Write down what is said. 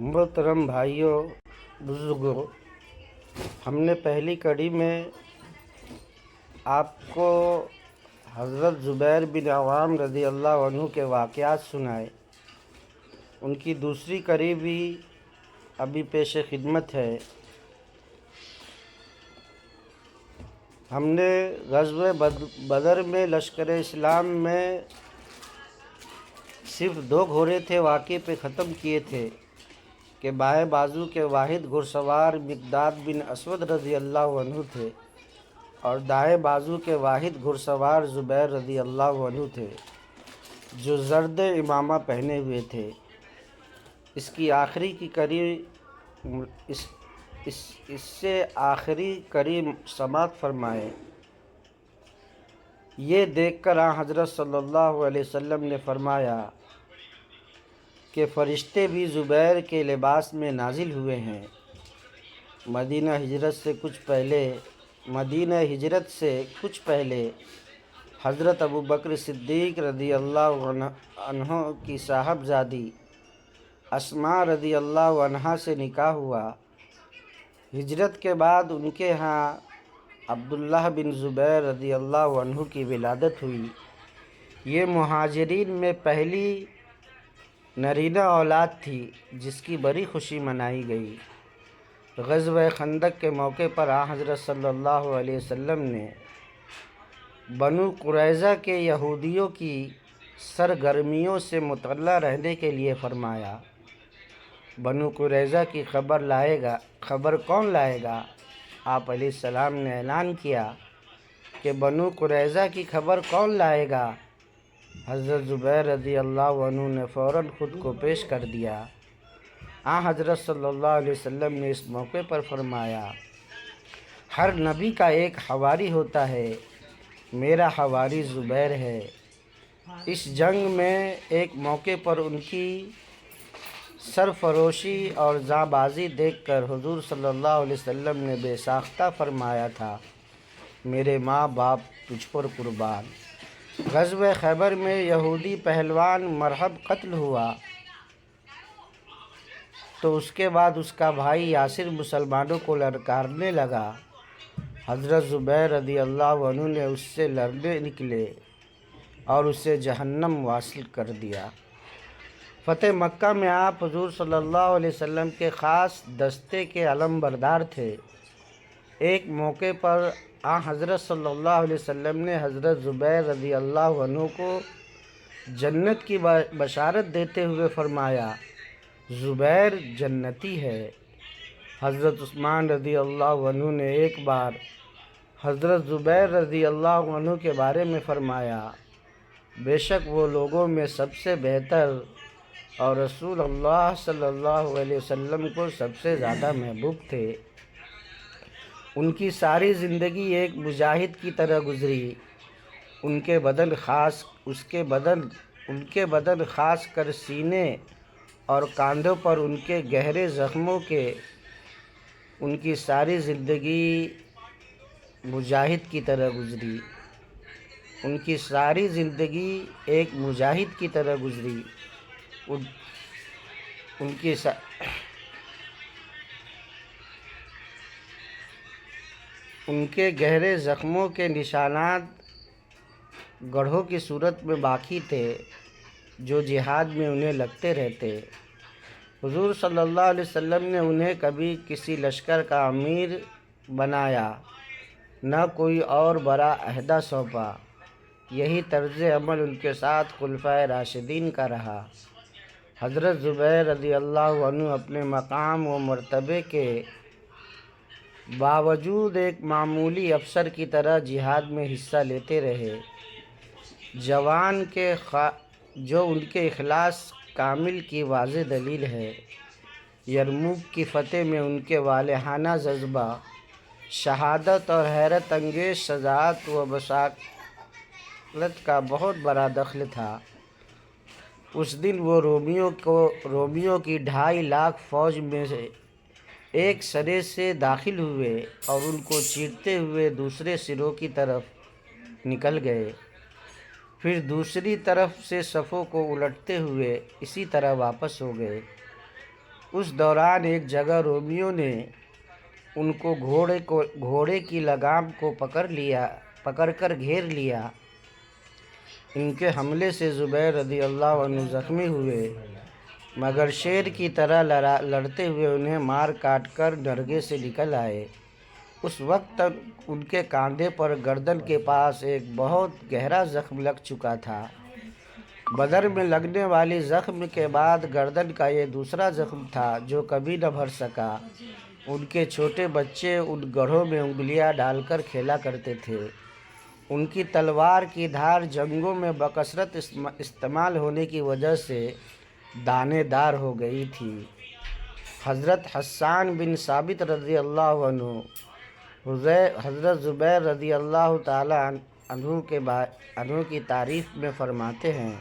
محترم بھائیوں، بزرگوں، ہم نے پہلی کڑی میں آپ کو حضرت زبیر بن عوام رضی اللہ عنہ کے واقعات سنائے۔ ان کی دوسری کڑی بھی ابھی پیش خدمت ہے۔ ہم نے غزوہ بدر میں لشکر اسلام میں صرف 2 گھوڑے تھے واقعے پہ ختم کیے تھے کہ بائیں بازو کے واحد گھڑسوار مقداد بن اسود رضی اللہ عنہ تھے اور دائیں بازو کے واحد گھڑسوار زبیر رضی اللہ عنہ تھے جو زرد امامہ پہنے ہوئے تھے۔ اس کی آخری کی کڑی اس سے آخری کڑی سماعت فرمائے۔ یہ دیکھ کر حضرت صلی اللہ علیہ وسلم نے فرمایا کہ فرشتے بھی زبیر کے لباس میں نازل ہوئے ہیں۔ مدینہ ہجرت سے کچھ پہلے حضرت ابوبکر صدیق رضی اللہ عنہ کی صاحبزادی اسماء رضی اللہ عنہا سے نکاح ہوا۔ ہجرت کے بعد ان کے ہاں عبداللہ بن زبیر رضی اللہ عنہ کی ولادت ہوئی۔ یہ مہاجرین میں پہلی نرینہ اولاد تھی جس کی بڑی خوشی منائی گئی۔ غزوہ خندق کے موقع پر حضرت صلی اللہ علیہ وسلم نے بنو قریظہ کے یہودیوں کی سرگرمیوں سے مطلع رہنے کے لیے فرمایا۔ بنو قریظہ کی خبر کون لائے گا؟ آپ علیہ السلام نے اعلان کیا کہ بنو قریظہ کی خبر کون لائے گا؟ حضرت زبیر رضی اللہ عنہ نے فوراً خود کو پیش کر دیا۔ حضرت صلی اللہ علیہ وسلم نے اس موقع پر فرمایا، ہر نبی کا ایک حواری ہوتا ہے، میرا حواری زبیر ہے۔ اس جنگ میں ایک موقع پر ان کی سرفروشی اور جانبازی دیکھ کر حضور صلی اللہ علیہ وسلم نے بے ساختہ فرمایا تھا، میرے ماں باپ تجھ پر قربان۔ غزوہ خیبر میں یہودی پہلوان مرحب قتل ہوا تو اس کے بعد اس کا بھائی یاسر مسلمانوں کو للکارنے لگا۔ حضرت زبیر رضی اللہ عنہ نے اس سے لڑنے نکلے اور اسے جہنم واصل کر دیا۔ فتح مکہ میں آپ حضور صلی اللہ علیہ وسلم کے خاص دستے کے علم بردار تھے۔ ایک موقع پر حضرت صلی اللہ علیہ وسلم نے حضرت زبیر رضی اللہ عنہ کو جنت کی بشارت دیتے ہوئے فرمایا، زبیر جنتی ہے۔ حضرت عثمان رضی اللہ عنہ نے ایک بار حضرت زبیر رضی اللہ عنہ کے بارے میں فرمایا، بے شک وہ لوگوں میں سب سے بہتر اور رسول اللہ صلی اللہ علیہ وسلم کو سب سے زیادہ محبوب تھے۔ ان کی ساری زندگی ایک مجاہد کی طرح گزری۔ ان کے بدن خاص کر سینے اور کاندھوں پر ان کے گہرے زخموں کے ان کی ساری زندگی مجاہد کی طرح گزری۔ ان کی ساری زندگی ایک مجاہد کی طرح گزری۔ ان کے گہرے زخموں کے نشانات گڑھوں کی صورت میں باقی تھے جو جہاد میں انہیں لگتے رہتے۔ حضور صلی اللہ علیہ وسلم نے انہیں کبھی کسی لشکر کا امیر بنایا، نہ کوئی اور بڑا عہدہ سونپا۔ یہی طرز عمل ان کے ساتھ خلفائے راشدین کا رہا۔ حضرت زبیر رضی اللہ عنہ اپنے مقام و مرتبے کے باوجود ایک معمولی افسر کی طرح جہاد میں حصہ لیتے رہے، جو ان کے اخلاص کامل کی واضح دلیل ہے۔ یرموک کی فتح میں ان کے والہانہ جذبہ، شہادت اور حیرت انگیز شجاعت و بصارت کا بہت بڑا دخل تھا۔ اس دن وہ رومیوں کی 2.5 لاکھ فوج میں سے ایک سرے سے داخل ہوئے اور ان کو چیرتے ہوئے دوسرے سروں کی طرف نکل گئے، پھر دوسری طرف سے صفوں کو الٹتے ہوئے اسی طرح واپس ہو گئے۔ اس دوران ایک جگہ رومیوں نے ان کو گھوڑے کی لگام کو پکڑ کر گھیر لیا۔ ان کے حملے سے زبیر رضی اللہ عنہ زخمی ہوئے، مگر شیر کی طرح لڑتے ہوئے انہیں مار کاٹ کر نرگے سے نکل آئے۔ اس وقت ان کے کاندھے پر گردن کے پاس ایک بہت گہرا زخم لگ چکا تھا۔ بدر میں لگنے والی زخم کے بعد گردن کا یہ دوسرا زخم تھا جو کبھی نہ بھر سکا۔ ان کے چھوٹے بچے ان گڑھوں میں انگلیاں ڈال کر کھیلا کرتے تھے۔ ان کی تلوار کی دھار جنگوں میں بکثرت استعمال ہونے کی وجہ سے دانے دار ہو گئی تھی۔ حضرت حسان بن ثابت رضی اللہ عنہ حضرت زبیر رضی اللہ تعالی عنہ کی تعریف میں فرماتے ہیں